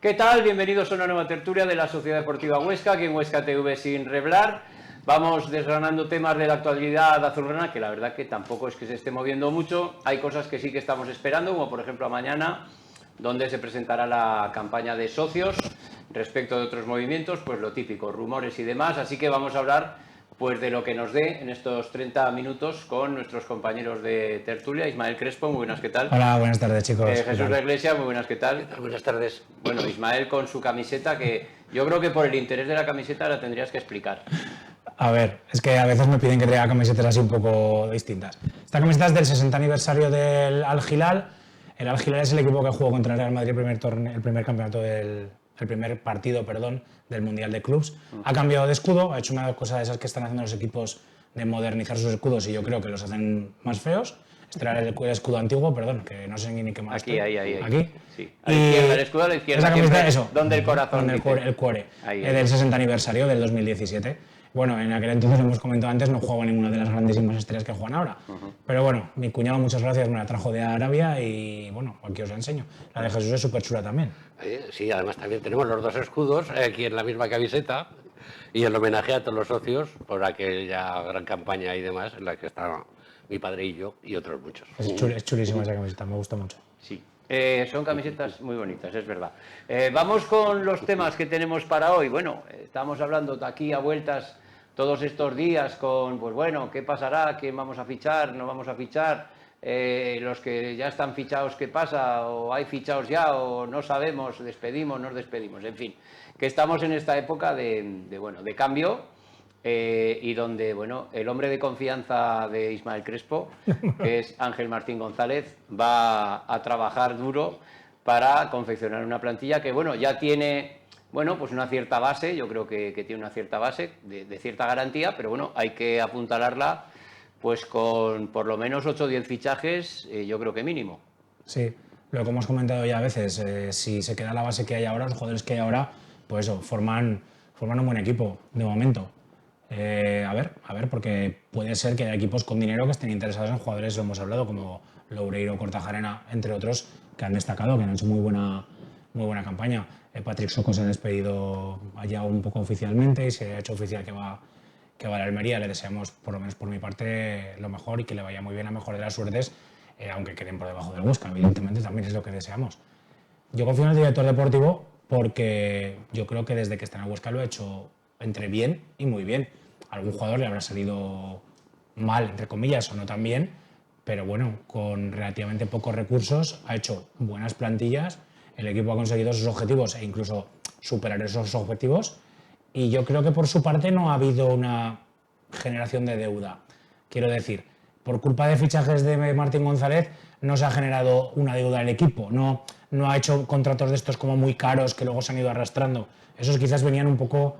¿Qué tal? Bienvenidos a una nueva tertulia de la Sociedad Deportiva Huesca, aquí en Huesca TV sin reblar. Vamos desgranando temas de la actualidad azulgrana, que la verdad que tampoco es que se esté moviendo mucho. Hay cosas que sí que estamos esperando, como por ejemplo mañana, donde se presentará la campaña de socios. Respecto de otros movimientos, pues lo típico, rumores y demás. Así que vamos a hablar pues de lo que nos dé en estos 30 minutos con nuestros compañeros de tertulia. Ismael Crespo, muy buenas, ¿qué tal? Hola, buenas tardes, chicos. Jesús de Iglesia, muy buenas, ¿qué tal? ¿Qué tal? Buenas tardes. Bueno, Ismael con su camiseta, que yo creo que por el interés de la camiseta la tendrías que explicar. A ver, es que a veces me piden que traiga camisetas así un poco distintas. Esta camiseta es del 60 aniversario del Al Hilal. El Al Hilal es el equipo que jugó contra el Real Madrid el primer campeonato el primer partido, perdón, del Mundial de Clubs. Ha cambiado de escudo, ha hecho una cosa de esas que están haciendo los equipos de modernizar sus escudos y yo creo que los hacen más feos. Este era el escudo antiguo, perdón, que no sé ni qué más. Aquí. Aquí. Sí. A la izquierda, el escudo a la izquierda. Esa camiseta, eso. Donde el corazón. Donde el cuore. Ahí. Del 60 aniversario del 2017. Bueno, en aquel entonces, lo hemos comentado antes, no jugaba ninguna de las grandísimas estrellas que juegan ahora. Pero bueno, mi cuñado, muchas gracias, me la trajo de Arabia y bueno, aquí os la enseño. La de Jesús es súper chula también. Sí, además también tenemos los dos escudos aquí en la misma camiseta y el homenaje a todos los socios por aquella gran campaña y demás en la que está mi padre y yo y otros muchos. Es chulísima esa camiseta, me gusta mucho. Sí. Son camisetas muy bonitas, es verdad. Vamos con los temas que tenemos para hoy. Bueno, estamos hablando de aquí a vueltas todos estos días con, pues bueno, ¿qué pasará? ¿Quién vamos a fichar? ¿No vamos a fichar? Los que ya están fichados, ¿qué pasa? ¿O hay fichados ya? ¿O no sabemos? ¿Despedimos? ¿Nos despedimos? En fin, que estamos en esta época de cambio y donde, bueno, el hombre de confianza de Ismael Crespo, que es Ángel Martín González, va a trabajar duro para confeccionar una plantilla que, bueno, ya tiene... Bueno, pues una cierta base, yo creo que tiene una cierta base de cierta garantía, pero bueno, hay que apuntalarla pues con por lo menos 8 o 10 fichajes, yo creo que mínimo. Sí, lo que hemos comentado ya a veces, si se queda la base que hay ahora, los jugadores que hay ahora, pues eso, forman un buen equipo de momento. A ver, porque puede ser que haya equipos con dinero que estén interesados en jugadores, lo hemos hablado, como Loureiro, Kortajarena, entre otros, que han destacado, que han hecho muy buena campaña. Patrick Soko se ha despedido allá un poco oficialmente y se ha hecho oficial que va a la Almería. Le deseamos, por lo menos por mi parte, lo mejor y que le vaya muy bien, la mejor de las suertes, aunque queden por debajo del Huesca, evidentemente también es lo que deseamos. Yo confío en el director deportivo porque yo creo que desde que está en el Huesca lo ha hecho entre bien y muy bien. A algún jugador le habrá salido mal, entre comillas, o no tan bien, pero bueno, con relativamente pocos recursos ha hecho buenas plantillas. El equipo ha conseguido sus objetivos e incluso superar esos objetivos. Y yo creo que por su parte no ha habido una generación de deuda. Quiero decir, por culpa de fichajes de Martín González no se ha generado una deuda al equipo. No ha hecho contratos de estos como muy caros que luego se han ido arrastrando. Esos quizás venían un poco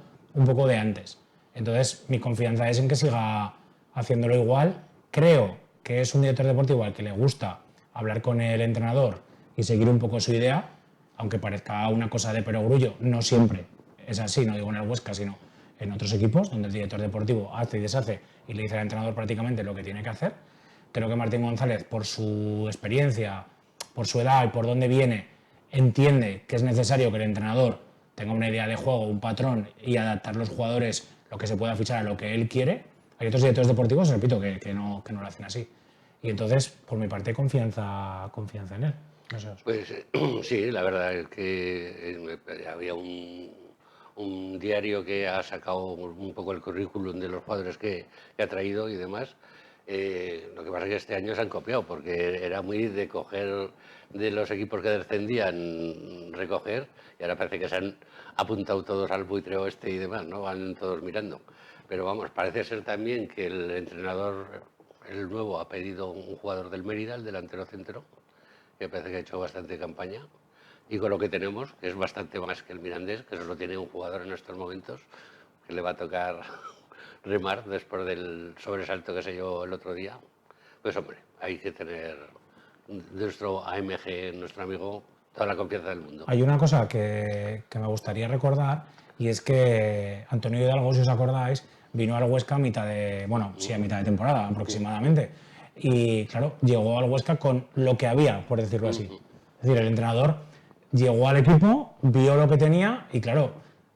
de antes. Entonces, mi confianza es en que siga haciéndolo igual. Creo que es un director deportivo al que le gusta hablar con el entrenador y seguir un poco su idea. Aunque parezca una cosa de perogrullo, no siempre es así, no digo en el Huesca, sino en otros equipos, donde el director deportivo hace y deshace y le dice al entrenador prácticamente lo que tiene que hacer. Creo que Martín González, por su experiencia, por su edad y por dónde viene, entiende que es necesario que el entrenador tenga una idea de juego, un patrón y adaptar los jugadores lo que se pueda fichar a lo que él quiere. Hay otros directores deportivos, repito, que no lo hacen así. Y entonces, por mi parte, confianza en él. No sé. Pues sí, la verdad es que había un diario que ha sacado un poco el currículum de los jugadores que ha traído y demás. Lo que pasa es que este año se han copiado porque era muy de coger de los equipos que descendían, recoger, y ahora parece que se han apuntado todos al buitreo este y demás, ¿no? Van todos mirando. Pero vamos, parece ser también que el entrenador, el nuevo, ha pedido un jugador del Mérida, el delantero centro, que parece que ha hecho bastante campaña, y con lo que tenemos, que es bastante más que el Mirandés, que solo tiene un jugador en estos momentos, que le va a tocar remar después del sobresalto que se llevó el otro día. Pues hombre, hay que tener nuestro AMG, nuestro amigo, toda la confianza del mundo. Hay una cosa que me gustaría recordar, y es que Antonio Hidalgo, si os acordáis, vino al Huesca a mitad de temporada aproximadamente. Y claro, llegó al Huesca con lo que había, por decirlo así. Es decir, el entrenador llegó al equipo, vio lo que tenía y claro,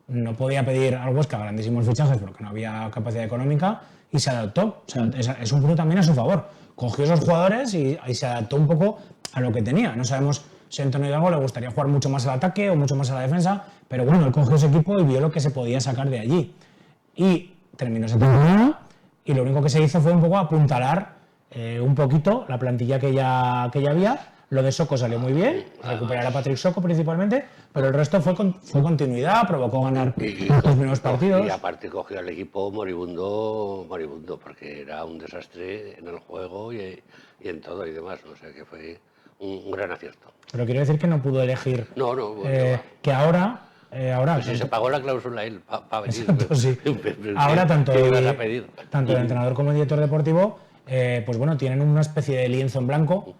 no podía pedir al Huesca grandísimos fichajes porque no había capacidad económica y se adaptó. O sea, es un punto también a su favor. Cogió esos jugadores y se adaptó un poco a lo que tenía. No sabemos si a Antonio Hidalgo le gustaría jugar mucho más al ataque o mucho más a la defensa, pero bueno, él cogió ese equipo y vio lo que se podía sacar de allí. Y terminó esa temporada y lo único que se hizo fue un poco apuntalar un poquito la plantilla que ya había. Lo de Soko salió muy bien, recuperar a Patrick Soko principalmente, pero el resto fue continuidad, provocó ganar los primeros partidos. Y aparte cogió al equipo moribundo, porque era un desastre en el juego y en todo y demás. O sea que fue un gran acierto. Pero quiero decir que no pudo elegir que ahora... Pues si se pagó la cláusula él para venir. Exacto, sí. Ahora tanto ¿qué el ibas a pedir? entrenador como el director deportivo pues bueno, tienen una especie de lienzo en blanco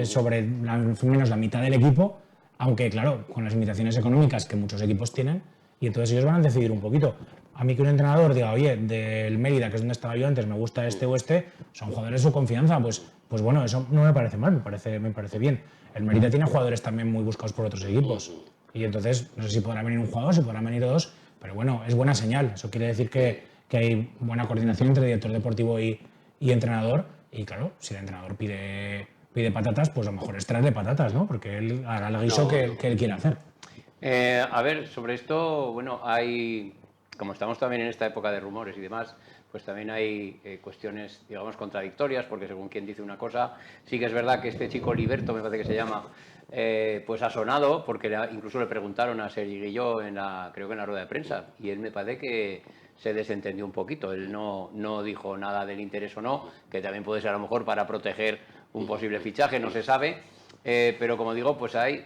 sobre menos la mitad del equipo, aunque claro, con las limitaciones económicas que muchos equipos tienen, y entonces ellos van a decidir un poquito. A mí que un entrenador diga, oye, del Mérida, que es donde estaba yo antes, me gusta este o este, son jugadores de su confianza, pues bueno, eso no me parece mal, me parece bien. El Mérida tiene jugadores también muy buscados por otros equipos, y entonces no sé si podrá venir un jugador, si podrán venir dos, pero bueno, es buena señal. Eso quiere decir que hay buena coordinación entre director deportivo y entrenador, y claro, si el entrenador pide patatas, pues a lo mejor es traerle patatas, ¿no? Porque él hará el guiso que él quiere hacer. A ver, sobre esto, bueno, como estamos también en esta época de rumores y demás, pues también hay cuestiones, digamos, contradictorias, porque según quien dice una cosa, sí que es verdad que este chico Liberto, me parece que se llama, pues ha sonado, porque incluso le preguntaron a Sergi Guilló creo que en la rueda de prensa, y él me parece que se desentendió un poquito. Él no dijo nada del interés o no, que también puede ser a lo mejor para proteger un posible fichaje, no se sabe. Pero como digo, pues hay,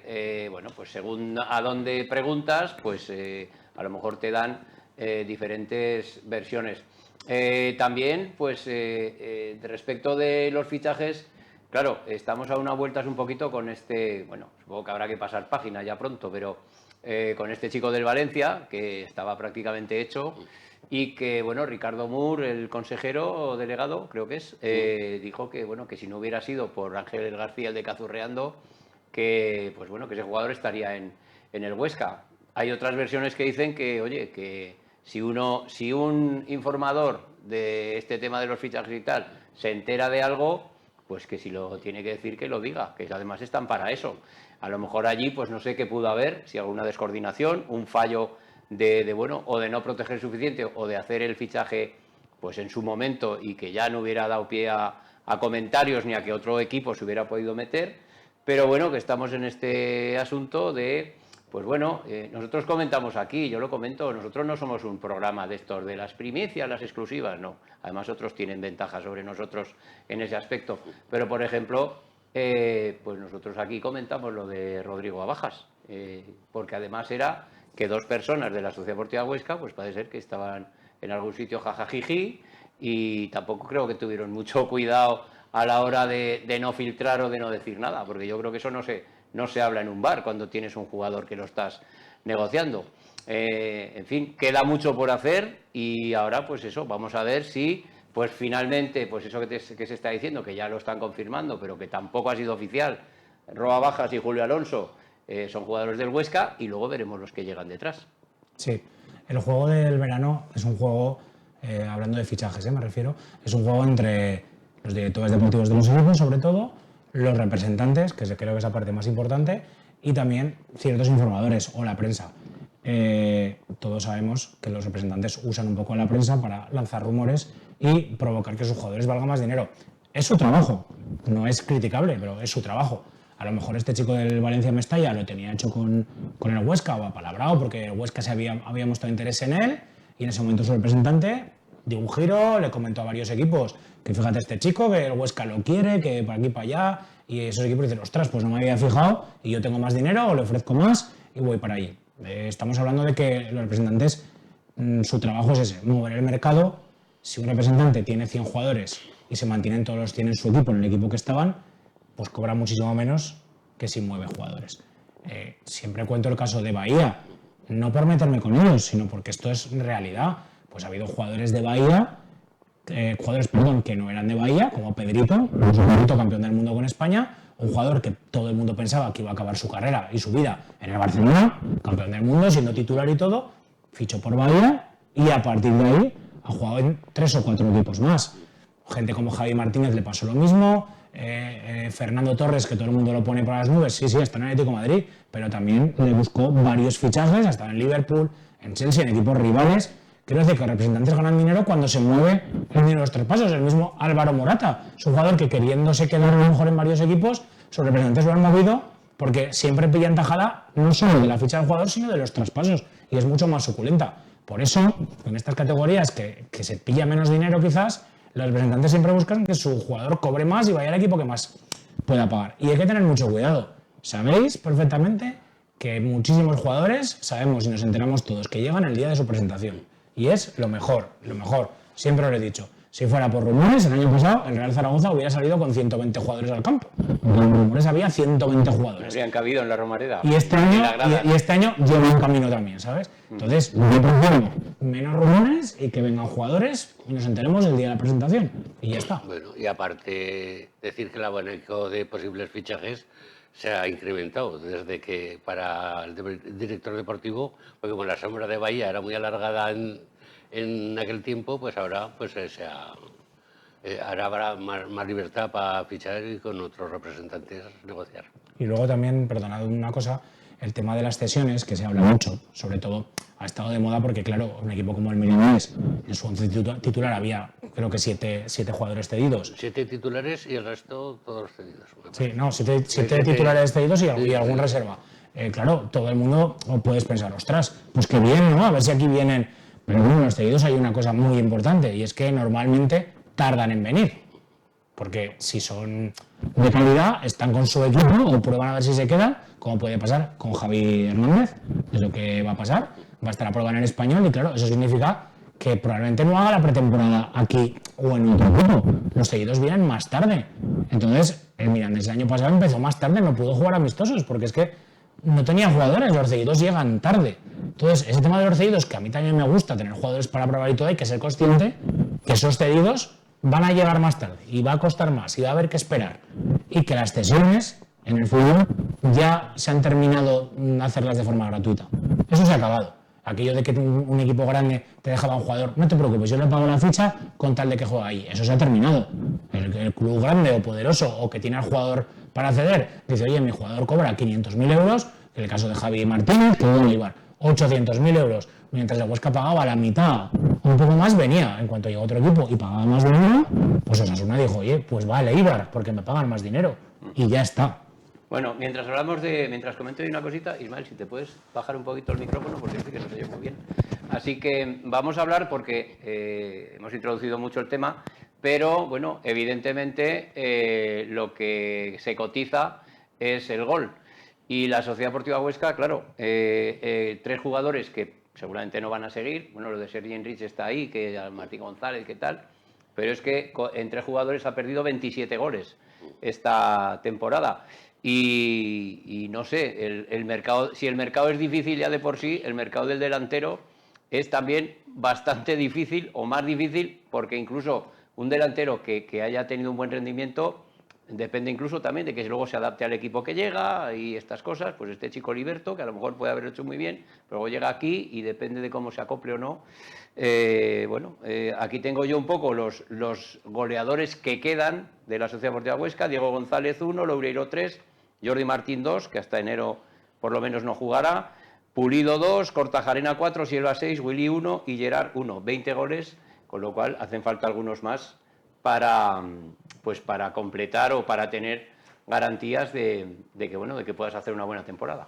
bueno, pues según a dónde preguntas, pues a lo mejor te dan diferentes versiones. También, pues respecto de los fichajes, claro, estamos a unas vueltas un poquito con bueno, supongo que habrá que pasar página ya pronto, pero con este chico del Valencia, que estaba prácticamente hecho, y que, bueno, Ricardo Moore, el consejero delegado, creo que es, dijo que, bueno, que si no hubiera sido por Ángel García, el de Cazurreando, que, pues bueno, que ese jugador estaría en el Huesca. Hay otras versiones que dicen que, oye, que si un informador de este tema de los fichajes y tal se entera de algo, pues que si lo tiene que decir, que lo diga, que además están para eso. A lo mejor allí, pues no sé qué pudo haber, si alguna descoordinación, un fallo bueno, o de no proteger suficiente, o de hacer el fichaje pues en su momento y que ya no hubiera dado pie a comentarios ni a que otro equipo se hubiera podido meter. Pero bueno, que estamos en este asunto de, pues bueno, nosotros comentamos aquí, yo lo comento, nosotros no somos un programa de estos de las primicias, las exclusivas, no. Además otros tienen ventaja sobre nosotros en ese aspecto. Pero por ejemplo, pues nosotros aquí comentamos lo de Rodrigo Abajas, porque además era que dos personas de la Sociedad Deportiva Huesca, pues parece ser que estaban en algún sitio jajajiji, y tampoco creo que tuvieron mucho cuidado a la hora de no filtrar o de no decir nada, porque yo creo que eso no se habla en un bar cuando tienes un jugador que lo estás negociando. En fin, queda mucho por hacer y ahora pues eso, vamos a ver si pues finalmente, pues eso que se está diciendo, que ya lo están confirmando, pero que tampoco ha sido oficial, Roa Bajas y Julio Alonso son jugadores del Huesca, y luego veremos los que llegan detrás. Sí, el juego del verano es un juego, hablando de fichajes, me refiero, es un juego entre los directores deportivos de los equipos, sobre todo, los representantes, que creo que es la parte más importante, y también ciertos informadores o la prensa. Todos sabemos que los representantes usan un poco a la prensa para lanzar rumores y provocar que sus jugadores valgan más dinero. Es su trabajo, no es criticable, pero es su trabajo. A lo mejor este chico del Valencia Mestalla lo tenía hecho con el Huesca o apalabrado porque el Huesca había mostrado interés en él, y en ese momento su representante dio un giro, le comentó a varios equipos que fíjate este chico, que el Huesca lo quiere, que para aquí para allá, y esos equipos dicen, ostras, pues no me había fijado y yo tengo más dinero o le ofrezco más y voy para allí. Estamos hablando de que los representantes, su trabajo es ese, mover el mercado. Si un representante tiene 100 jugadores y se mantienen todos los 100 en su equipo, en el equipo que estaban, pues cobra muchísimo menos que si mueve jugadores. Siempre cuento el caso de Bahía, no por meterme con ellos, sino porque esto es realidad. Pues ha habido jugadores de Bahía, que no eran de Bahía, como Pedrito, campeón del mundo con España, un jugador que todo el mundo pensaba que iba a acabar su carrera y su vida en el Barcelona, campeón del mundo, siendo titular y todo, fichó por Bahía y a partir de ahí ha jugado en 3 o 4 equipos más. Gente como Javi Martínez le pasó lo mismo, Fernando Torres, que todo el mundo lo pone para las nubes, sí, está en el Atlético de Madrid, pero también le buscó varios fichajes, hasta en Liverpool, en Chelsea, en equipos rivales. Quiero decir que los representantes ganan dinero cuando se mueve el dinero de los traspasos. El mismo Álvaro Morata, es un jugador que queriéndose quedar a lo mejor en varios equipos, sus representantes lo han movido porque siempre pillan tajada no solo de la ficha del jugador, sino de los traspasos, y es mucho más suculenta. Por eso, en estas categorías que se pilla menos dinero quizás, los representantes siempre buscan que su jugador cobre más y vaya al equipo que más pueda pagar. Y hay que tener mucho cuidado. Sabéis perfectamente que muchísimos jugadores, sabemos y nos enteramos todos, que llegan el día de su presentación. Y es lo mejor, lo mejor. Siempre lo he dicho. Si fuera por rumores, el año pasado el Real Zaragoza hubiera salido con 120 jugadores al campo. En rumores había 120 jugadores. Habrían cabido en la Romareda. Y este año lleva un camino también, ¿sabes? Entonces, yo prefiero menos rumores y que vengan jugadores y nos enteremos el día de la presentación. Y ya está. Bueno, y aparte, decir que el abanico de posibles fichajes se ha incrementado desde que para el director deportivo, porque con la sombra de Bahía era muy alargada en aquel tiempo, pues ahora pues ahora habrá más libertad para fichar y con otros representantes negociar. Y luego también, perdonad una cosa, el tema de las cesiones, que se habla mucho, sobre todo ha estado de moda porque, claro, un equipo como el Mirandés, en su once titular había, creo que 7 jugadores cedidos. 7 titulares y el resto todos cedidos. Sí, no, 7 titulares cedidos y algún reserva. Claro, todo el mundo puedes pensar, ostras, pues qué bien, ¿no? A ver si aquí vienen. Pero bueno, en los cedidos hay una cosa muy importante y es que normalmente tardan en venir. Porque si son de calidad, están con su equipo o prueban a ver si se quedan, como puede pasar con Javi Hernández, es lo que va a pasar. Va a estar a prueba en el Español y claro, eso significa que probablemente no haga la pretemporada aquí o en otro equipo. Los cedidos vienen más tarde. Entonces, el Mirandés el año pasado empezó más tarde, no pudo jugar amistosos porque es que no tenía jugadores, los cedidos llegan tarde. Entonces, ese tema de los cedidos, que a mí también me gusta tener jugadores para probar y todo, hay que ser consciente que esos cedidos van a llegar más tarde y va a costar más y va a haber que esperar. Y que las cesiones en el fútbol ya se han terminado hacerlas de forma gratuita. Eso se ha acabado. Aquello de que un equipo grande te dejaba un jugador, no te preocupes, yo le pago la ficha con tal de que juegue ahí. Eso se ha terminado. El club grande o poderoso o que tiene al jugador para ceder, dice, oye, mi jugador cobra 500.000 euros, en el caso de Javi Martínez, que debe llevar 800.000 euros, mientras el Huesca pagaba la mitad, un poco más, venía. En cuanto llegó otro equipo y pagaba más dinero, pues Osasuna dijo, oye, pues vale, Eibar, porque me pagan más dinero. Y ya está. Bueno, mientras comento una cosita, Ismael, si te puedes bajar un poquito el micrófono, porque dice que no se oye muy bien. Así que vamos a hablar porque hemos introducido mucho el tema, pero bueno, evidentemente lo que se cotiza es el gol. Y la Sociedad Deportiva Huesca, claro, 3 jugadores que seguramente no van a seguir, bueno, lo de Sergi Enrich está ahí, que Martín González, ¿qué tal? Pero es que en 3 jugadores ha perdido 27 goles esta temporada. Y no sé, el mercado, si el mercado es difícil ya de por sí, el mercado del delantero es también bastante difícil o más difícil porque incluso un delantero que haya tenido un buen rendimiento depende incluso también de que luego se adapte al equipo que llega y estas cosas. Pues este chico Liberto, que a lo mejor puede haberlo hecho muy bien, pero luego llega aquí y depende de cómo se acople o no. Aquí tengo yo un poco los goleadores que quedan de la Sociedad Deportiva Huesca. Diego González 1, Loureiro 3, Jordi Martín 2, que hasta enero por lo menos no jugará, Pulido 2, Kortajarena 4, Silva 6, Willy 1 y Gerard 1. 20 goles, con lo cual hacen falta algunos más para completar o para tener garantías de que puedas hacer una buena temporada.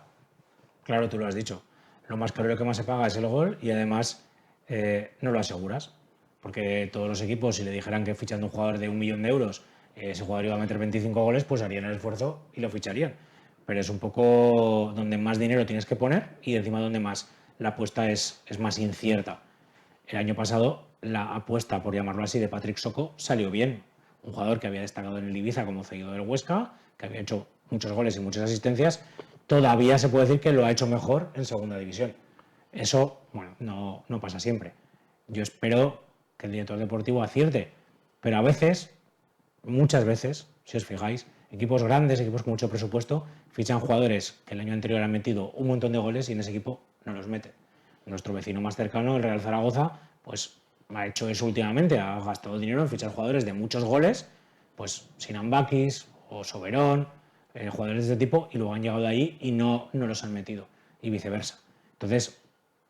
Claro, tú lo has dicho. Lo más caro, lo que más se paga es el gol y además no lo aseguras. Porque todos los equipos, si le dijeran que fichando un jugador de 1 millón de euros ese jugador iba a meter 25 goles, pues harían el esfuerzo y lo ficharían. Pero es un poco donde más dinero tienes que poner y encima donde más la apuesta es más incierta. El año pasado la apuesta, por llamarlo así, de Patrick Soko salió bien. Un jugador que había destacado en el Ibiza como cedido del Huesca, que había hecho muchos goles y muchas asistencias, todavía se puede decir que lo ha hecho mejor en segunda división. Eso, bueno, no pasa siempre. Yo espero que el director deportivo acierte, pero a veces muchas veces, si os fijáis, equipos grandes, equipos con mucho presupuesto, fichan jugadores que el año anterior han metido un montón de goles y en ese equipo no los meten. Nuestro vecino más cercano, el Real Zaragoza, pues ha hecho eso últimamente, ha gastado dinero en fichar jugadores de muchos goles, pues Sinan Bakis o Soberón, jugadores de este tipo, y luego han llegado de ahí y no los han metido, y viceversa. Entonces,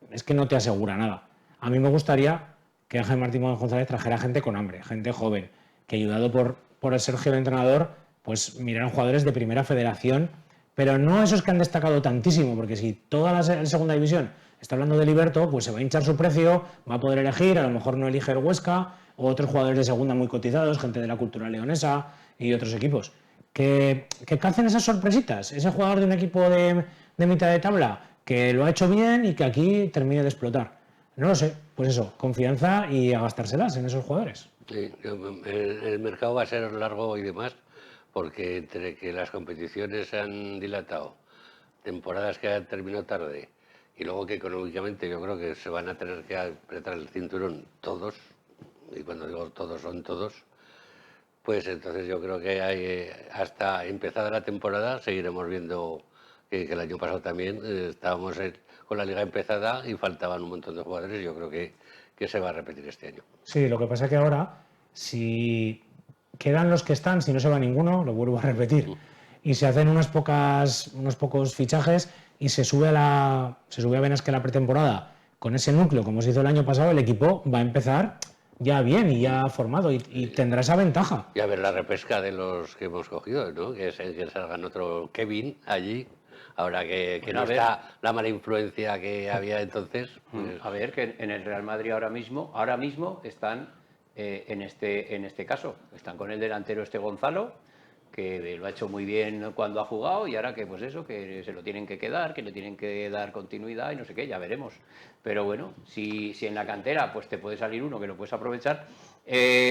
es que no te asegura nada. A mí me gustaría que Ángel Martín González trajera gente con hambre, gente joven, que ayudado por el Sergio, el entrenador, pues miraran jugadores de primera federación, pero no esos que han destacado tantísimo, porque si toda la segunda división está hablando de Liberto, pues se va a hinchar su precio, va a poder elegir, a lo mejor no elige el Huesca, o otros jugadores de segunda muy cotizados, gente de la Cultural Leonesa y otros equipos. Que calcen esas sorpresitas, ese jugador de un equipo de mitad de tabla que lo ha hecho bien y que aquí termine de explotar. No lo sé, pues eso, confianza y a gastárselas en esos jugadores. Sí, el mercado va a ser largo y demás, porque entre que las competiciones se han dilatado, temporadas que han terminado tarde, y luego que económicamente yo creo que se van a tener que apretar el cinturón todos, y cuando digo todos son todos, pues entonces yo creo que hasta empezada la temporada seguiremos viendo que el año pasado también estábamos con la liga empezada y faltaban un montón de jugadores, y yo creo que se va a repetir este año. Sí, lo que pasa es que ahora, si quedan los que están, si no se va ninguno, lo vuelvo a repetir, y se hacen unos pocos fichajes y se sube apenas que la pretemporada con ese núcleo, como se hizo el año pasado, el equipo va a empezar ya bien y ya formado y tendrá esa ventaja. Y a ver la repesca de los que hemos cogido, ¿no? Que salgan otro Kevin allí, ahora que Bueno, no está la mala influencia que había entonces. Pues... A ver, que en el Real Madrid ahora mismo están en este caso, están con el delantero Gonzalo, que lo ha hecho muy bien cuando ha jugado, y ahora que pues eso, que se lo tienen que quedar, que le tienen que dar continuidad y no sé qué, ya veremos. Pero bueno, si en la cantera pues te puede salir uno que lo puedes aprovechar.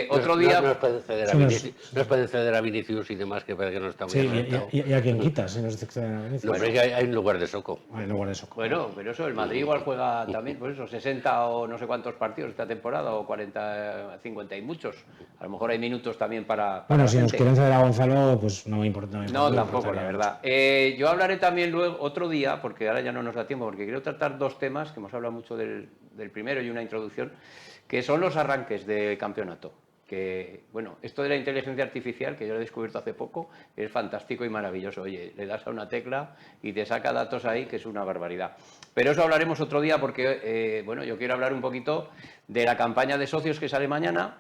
Otro día... Nos pueden ceder a Vinicius y demás, que parece que no está muy adelantado. ¿Y a quién quitas si nos ceden a Vinicius? No, pero hay un lugar de Soco. Hay lugar de Soco. Bueno, pero eso, el Madrid igual juega también, pues eso, 60 o no sé cuántos partidos esta temporada, o 40, 50 y muchos. A lo mejor hay minutos también para bueno, si gente. nos quieren ceder a Gonzalo, pues no me importa. No, tampoco, la verdad. Yo hablaré también luego, otro día, porque ahora ya no nos da tiempo, porque quiero tratar dos temas, que hemos hablado mucho del primero y una introducción, que son los arranques de campeonato. Que, bueno, esto de la inteligencia artificial, que yo lo he descubierto hace poco, es fantástico y maravilloso. Oye, le das a una tecla y te saca datos ahí, que es una barbaridad. Pero eso hablaremos otro día, porque, bueno, yo quiero hablar un poquito de la campaña de socios que sale mañana.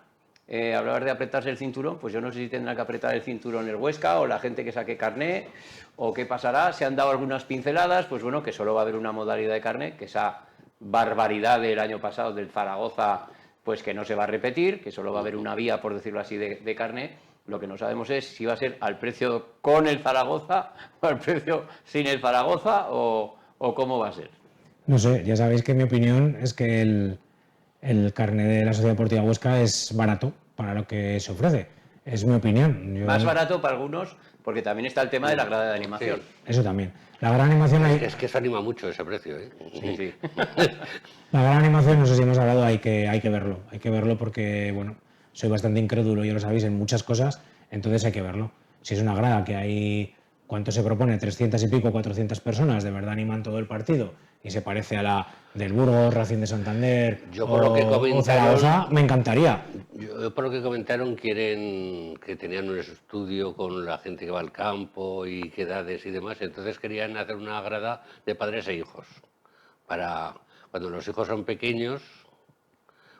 Hablar de apretarse el cinturón, pues yo no sé si tendrá que apretar el cinturón el Huesca o la gente que saque carné, o qué pasará. Se han dado algunas pinceladas, pues bueno, que solo va a haber una modalidad de carné, que esa barbaridad del año pasado del Zaragoza, pues que no se va a repetir, que solo va a haber una vía, por decirlo así, de carné. Lo que no sabemos es si va a ser al precio con el Zaragoza o al precio sin el Zaragoza, o cómo va a ser. No sé, ya sabéis que mi opinión es que el carné de la Sociedad Deportiva Huesca es barato para lo que se ofrece. Es mi opinión. Más barato para algunos, porque también está el tema de la grada de animación. Sí, eso también. La gran animación... Es que se anima mucho ese precio, ¿eh? Sí, sí. La gran animación, no sé si hemos hablado, hay que verlo. Hay que verlo porque, bueno, soy bastante incrédulo, ya lo sabéis, en muchas cosas, entonces hay que verlo. Si es una grada que hay... ¿Cuánto se propone? 300 y pico, 400 personas, de verdad animan todo el partido y se parece a la del Burgos, Racing de Santander o Zaragoza, me encantaría. Por lo que comentaron, quieren que tenían un estudio con la gente que va al campo y qué edades y demás, entonces querían hacer una grada de padres e hijos, para cuando los hijos son pequeños,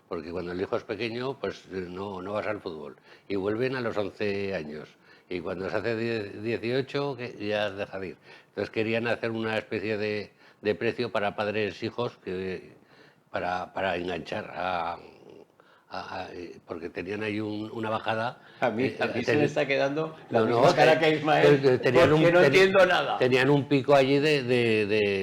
porque cuando el hijo es pequeño, pues no vas al fútbol, y vuelven a los 11 años. Y cuando se hace 18, ya deja de ir. Entonces querían hacer una especie de precio para padres e hijos para enganchar porque tenían ahí una bajada. A mí se me está quedando la misma cara que Ismael, porque no entiendo nada. Tenían un pico allí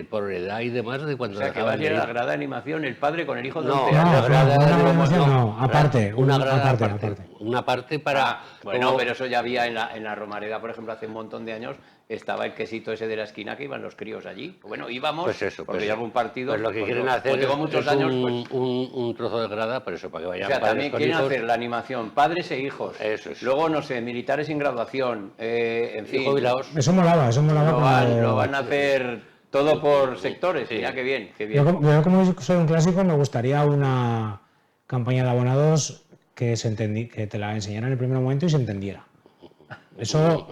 por edad y demás de cuando... O sea, que va a ser la grada de animación, el padre con el hijo de 11 años. No, grada de animación no, aparte. Una grada aparte. una parte para... Bueno, como- pero eso ya había en la Romareda, por ejemplo, hace un montón de años, estaba el quesito ese de la esquina que iban los críos allí. Bueno, íbamos, Pues eso, porque pues, ya algún partido... pues lo que pues quieren no. hacer Pues llevo muchos es años, un, pues... un trozo de grada, por eso, para que O vayan sea, padres también con quieren hijos. hacer la animación, padres e hijos. Eso es. Luego, no sé, militares sin graduación, en Y fin. jubilados. Eso molaba cuando... Lo van a hacer todo por sectores. Sí. Mira qué bien, qué Yo, bien. yo como soy un clásico, me gustaría una campaña de abonados que que te la enseñara en el primer momento y se entendiera. Eso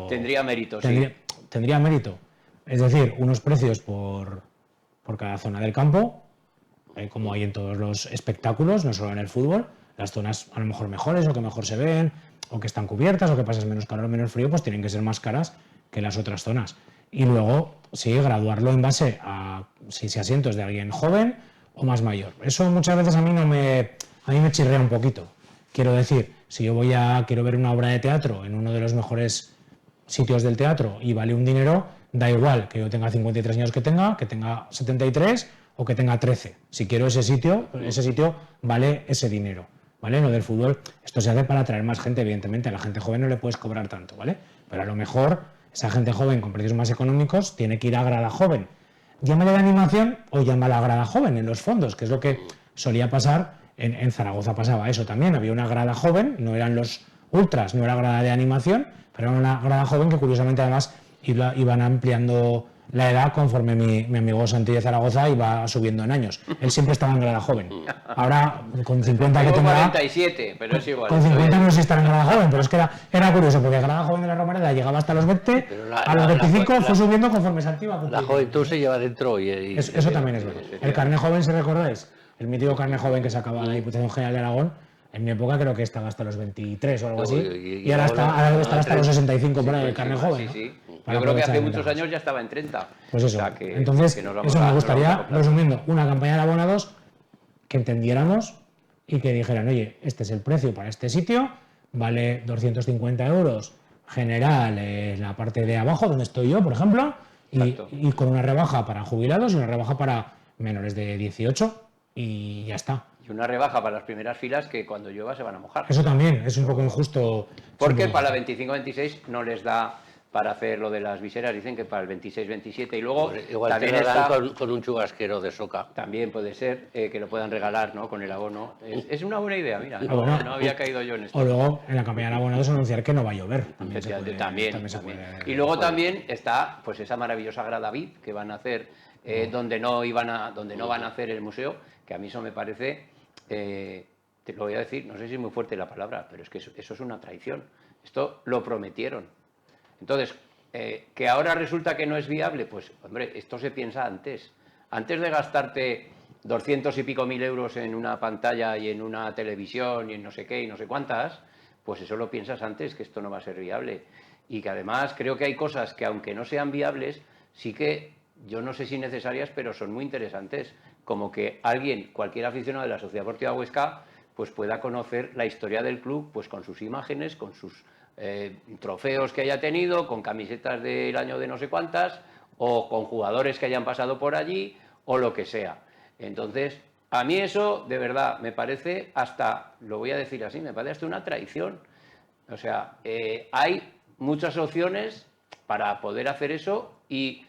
Tendría mérito, tendría, sí. tendría mérito. Es decir, unos precios por cada zona del campo, como hay en todos los espectáculos, no solo en el fútbol. Las zonas a lo mejor mejores o que mejor se ven, o que están cubiertas, o que pasas menos calor o menos frío, pues tienen que ser más caras que las otras zonas. Y luego, sí, graduarlo en base a si asientos de alguien joven o más mayor. Eso muchas veces a mí me chirrea un poquito. Quiero decir, si yo quiero ver una obra de teatro en uno de los mejores sitios del teatro y vale un dinero, da igual que yo tenga 53 años que tenga 73 o que tenga 13. Si quiero ese sitio vale ese dinero, ¿vale? Lo del fútbol, esto se hace para atraer más gente, evidentemente. A la gente joven no le puedes cobrar tanto, ¿vale? Pero a lo mejor esa gente joven con precios más económicos tiene que ir a grada joven. Llámale de animación o llámala a grada joven en los fondos, que es lo que solía pasar. En Zaragoza pasaba eso también. Había una grada joven, no eran los ultras, no era grada de animación, pero era una grada joven que curiosamente además iban ampliando la edad conforme mi amigo Santi de Zaragoza iba subiendo en años. Él siempre estaba en grada joven. Ahora, con 50 que Tengo tendrá... 47, pero es igual. Con está 50 bien. no sé si estará en grada joven, pero es que era curioso, porque grada joven de la Romareda llegaba hasta los 20, Pero a los 25 fue subiendo conforme Santi iba La cumpliendo. juventud se lleva dentro y Eso también es verdad. El carné joven, si recordáis, el mítico carné joven que sacaba la Diputación General de Aragón, en mi época creo que estaba hasta los 23 o algo así, y ahora debe estar hasta los 65 por ahí el carné joven. Sí, ¿no? sí. Para Yo creo que hace aprovechar muchos ventajas. años ya estaba en 30. Pues eso. O sea que- Entonces, que nos vamos eso a- me nos gustaría, vamos a acoplar. resumiendo, una campaña de abonados que entendiéramos y que dijeran, oye, este es el precio para este sitio, vale 250 euros general en la parte de abajo, donde estoy yo, por ejemplo, Exacto. y con una rebaja para jubilados y una rebaja para menores de 18 y ya está. Y una rebaja para las primeras filas que cuando llueva se van a mojar. Eso también es un poco injusto. Porque es un poco para la 25-26 no les da para hacer lo de las viseras, dicen que para el 26-27 y luego igual te también lo dan está... con un chubasquero de soca. También puede ser que lo puedan regalar, ¿no? Con el abono. Es una buena idea, mira. bueno, No había caído yo en esto. O luego en la campaña de abonados anunciar que no va a llover. También se puede- También. se puede- Y luego también está pues esa maravillosa grada VIP que van a hacer donde no van a hacer el museo, que a mí eso me parece, te lo voy a decir, no sé si es muy fuerte la palabra, pero es que eso es una traición. Esto lo prometieron. Entonces, que ahora resulta que no es viable, pues hombre, esto se piensa antes. Antes de gastarte 200 y pico mil euros en una pantalla y en una televisión y en no sé qué y no sé cuántas, pues eso lo piensas antes, que esto no va a ser viable. Y que además creo que hay cosas que aunque no sean viables, sí que, yo no sé si necesarias, pero son muy interesantes. Como que alguien, cualquier aficionado de la Sociedad Deportiva Huesca, pues pueda conocer la historia del club, pues con sus imágenes, con sus trofeos que haya tenido, con camisetas del año de no sé cuántas, o con jugadores que hayan pasado por allí, o lo que sea. Entonces, a mí eso, de verdad, me parece hasta, lo voy a decir así, me parece hasta una traición. O sea, hay muchas opciones para poder hacer eso y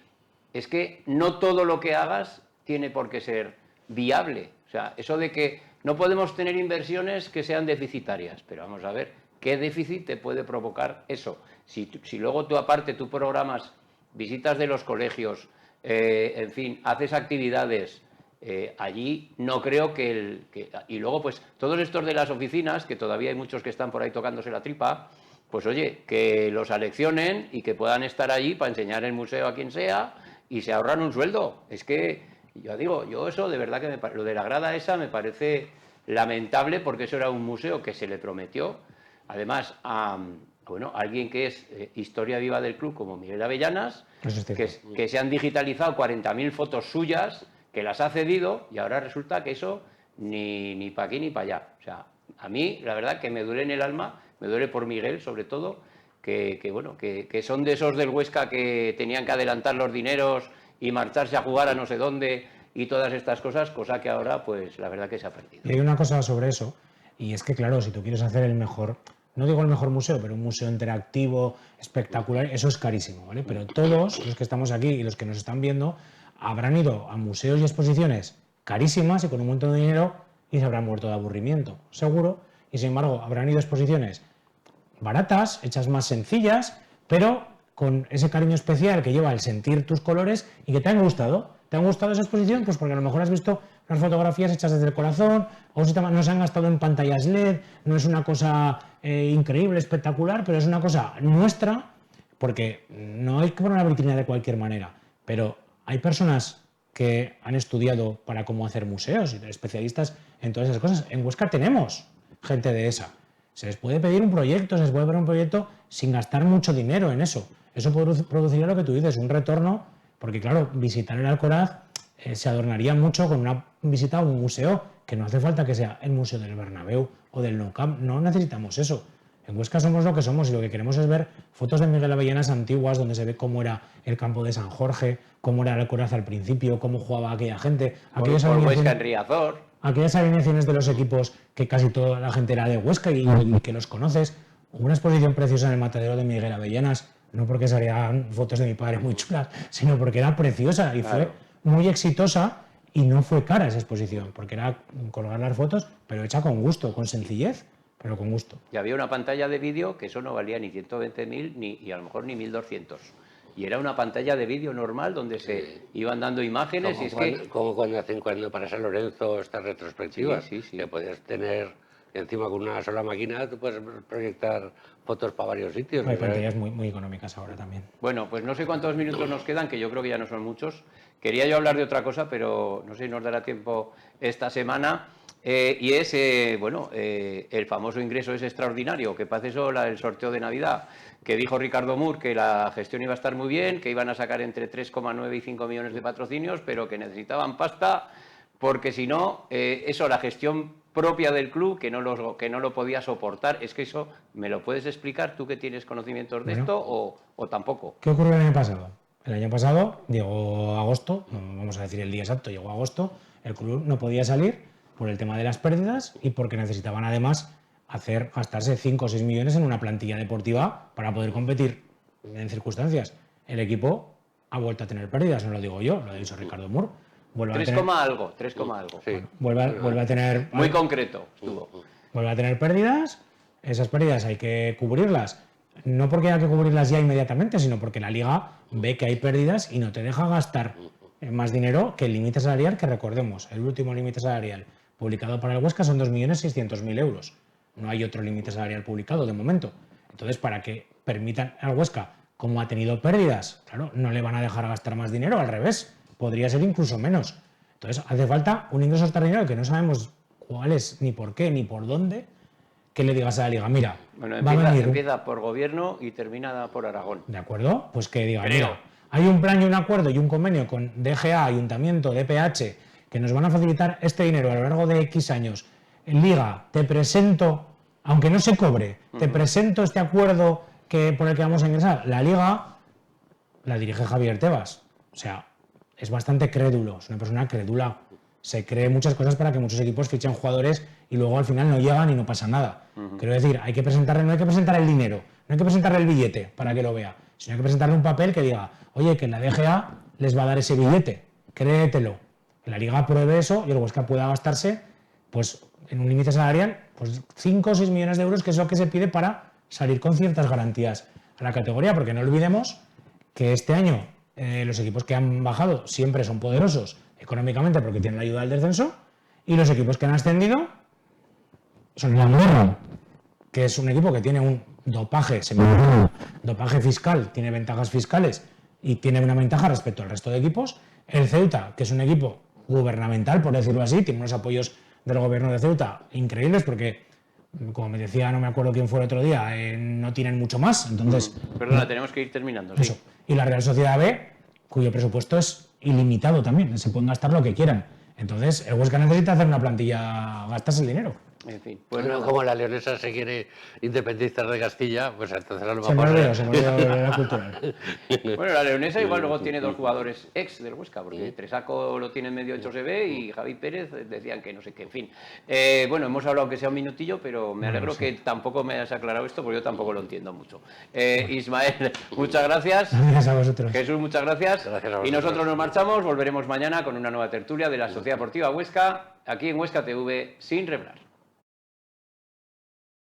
es que no todo lo que hagas tiene por qué ser viable. O sea, eso de que no podemos tener inversiones que sean deficitarias, pero vamos a ver, ¿qué déficit te puede provocar eso? Si luego tú aparte tú programas visitas de los colegios, en fin, haces actividades, allí no creo y luego pues todos estos de las oficinas, que todavía hay muchos que están por ahí tocándose la tripa, pues oye, que los aleccionen y que puedan estar allí para enseñar el museo a quien sea y se ahorran un sueldo. Es que, yo digo, yo eso de verdad que lo de la grada esa me parece lamentable porque eso era un museo que se le prometió. Además, alguien que es historia viva del club, como Miguel Avellanas, que se han digitalizado 40.000 fotos suyas, que las ha cedido, y ahora resulta que eso ni para aquí ni para allá. O sea, a mí, la verdad, que me duele en el alma, me duele por Miguel, sobre todo, que son de esos del Huesca que tenían que adelantar los dineros y marcharse a jugar a no sé dónde y todas estas cosas, cosa que ahora, pues, la verdad que se ha perdido. Y hay una cosa sobre eso. Y es que, claro, si tú quieres hacer el mejor, no digo el mejor museo, pero un museo interactivo, espectacular, eso es carísimo, ¿vale? Pero todos los que estamos aquí y los que nos están viendo habrán ido a museos y exposiciones carísimas y con un montón de dinero y se habrán muerto de aburrimiento, seguro. Y sin embargo, habrán ido a exposiciones baratas, hechas más sencillas, pero con ese cariño especial que lleva el sentir tus colores y que te han gustado. ¿Te han gustado esa exposición? Pues porque a lo mejor has visto unas fotografías hechas desde el corazón, o si no se han gastado en pantallas LED, no es una cosa increíble, espectacular, pero es una cosa nuestra, porque no hay que poner una vitrina de cualquier manera, pero hay personas que han estudiado para cómo hacer museos y especialistas en todas esas cosas. En Huesca tenemos gente de esa. Se les puede pedir un proyecto, se les puede pedir un proyecto sin gastar mucho dinero en eso. Eso produciría lo que tú dices, un retorno, porque claro, visitar el Alcoraz se adornaría mucho con una visita a un museo, que no hace falta que sea el Museo del Bernabéu o del Nou Camp, no necesitamos eso. En Huesca somos lo que somos y lo que queremos es ver fotos de Miguel Avellanas antiguas donde se ve cómo era el campo de San Jorge, cómo era el Alcoraz al principio, cómo jugaba aquella gente. Por Huesca en Riazor. Aquellas alineaciones de los equipos que casi toda la gente era de Huesca y que los conoces. Una exposición preciosa en el matadero de Miguel Avellanas, no porque salían fotos de mi padre muy chulas, sino porque era preciosa y fue muy exitosa y no fue cara esa exposición, porque era colgar las fotos, pero hecha con gusto, con sencillez, pero con gusto. Y había una pantalla de vídeo que eso no valía ni 120.000 y a lo mejor ni 1.200. Y era una pantalla de vídeo normal donde se iban dando imágenes Como y es cuando, que... como cuando hacen cuando para San Lorenzo estas retrospectivas, Sí. que puedes tener encima con una sola máquina, tú puedes proyectar fotos para varios sitios. Hay pantallas muy económicas ahora también. Bueno, pues no sé cuántos minutos nos quedan, que yo creo que ya no son muchos. Quería yo hablar de otra cosa, pero no sé si nos dará tiempo esta semana. Y es, el famoso ingreso ese extraordinario, que parece eso el sorteo de Navidad, que dijo Ricardo Mur que la gestión iba a estar muy bien, que iban a sacar entre 3,9 y 5 millones de patrocinios, pero que necesitaban pasta, porque si no, la gestión propia del club, que no lo podía soportar. Es que eso, ¿me lo puedes explicar tú que tienes conocimientos de esto o tampoco? ¿Qué ocurrió el año pasado? El año pasado llegó agosto, no vamos a decir el día exacto, llegó agosto, el club no podía salir por el tema de las pérdidas y porque necesitaban además gastarse 5 o 6 millones en una plantilla deportiva para poder competir en circunstancias. El equipo ha vuelto a tener pérdidas, no lo digo yo, lo ha dicho Ricardo Mur. 3, algo. Sí. Bueno, vuelve a tener... Muy concreto estuvo. Vuelve a tener pérdidas, esas pérdidas hay que cubrirlas, no porque haya que cubrirlas ya inmediatamente, sino porque la Liga ve que hay pérdidas y no te deja gastar más dinero que el límite salarial, que recordemos, el último límite salarial publicado para el Huesca son 2.600.000 euros. No hay otro límite salarial publicado de momento. Entonces, para que permitan al Huesca, como ha tenido pérdidas, claro, no le van a dejar gastar más dinero, al revés, podría ser incluso menos. Entonces, hace falta un ingreso extraordinario que no sabemos cuál es, ni por qué, ni por dónde, que le digas a la Liga, mira, bueno, va a venir... empieza por gobierno y termina por Aragón. ¿De acuerdo? Pues que diga, mira, hay un plan y un acuerdo y un convenio con DGA, Ayuntamiento, DPH, que nos van a facilitar este dinero a lo largo de X años. Liga, te presento, aunque no se cobre, te presento este acuerdo por el que vamos a ingresar. La Liga la dirige Javier Tebas. O sea, es bastante crédulo, es una persona crédula. Se cree muchas cosas para que muchos equipos fichen jugadores y luego al final no llegan y no pasa nada. Quiero decir, no hay que presentar el dinero, no hay que presentarle el billete para que lo vea, sino hay que presentarle un papel que diga, oye, que la DGA les va a dar ese billete, créetelo. Que la Liga apruebe eso y el Huesca pueda gastarse pues, en un límite salarial pues 5 o 6 millones de euros, que es lo que se pide para salir con ciertas garantías a la categoría, porque no olvidemos que este año los equipos que han bajado siempre son poderosos económicamente porque tienen la ayuda del descenso, y los equipos que han ascendido son el Andorra, que es un equipo que tiene un dopaje fiscal, tiene ventajas fiscales y tiene una ventaja respecto al resto de equipos. El Ceuta, que es un equipo gubernamental, por decirlo así, tiene unos apoyos del gobierno de Ceuta increíbles porque, como me decía, no me acuerdo quién fue el otro día, no tienen mucho más. Entonces, Perdona, tenemos que ir terminando. Eso. Sí. Y la Real Sociedad B, cuyo presupuesto es ilimitado también, se pueden gastar lo que quieran. Entonces, el Huesca necesita hacer una plantilla, gastarse el dinero. En fin, pues Bueno, nada. como la leonesa se quiere independizar de Castilla, pues entonces a lo Se me mejor... olvidó, se me olvidó la cultural. Bueno, la Leonesa igual luego tiene 2 jugadores ex del Huesca, porque Tresaco lo tiene medio hecho se ve y Javi Pérez decían que no sé qué, en fin. Bueno, hemos hablado que sea un minutillo, pero me alegro que tampoco me hayas aclarado esto, porque yo tampoco lo entiendo mucho. Ismael, muchas gracias. Gracias a vosotros. Jesús, muchas gracias. Gracias a Y vosotros. nosotros nos marchamos, volveremos mañana con una nueva tertulia de la Sociedad Deportiva Huesca, aquí en Huesca TV, sin reblar.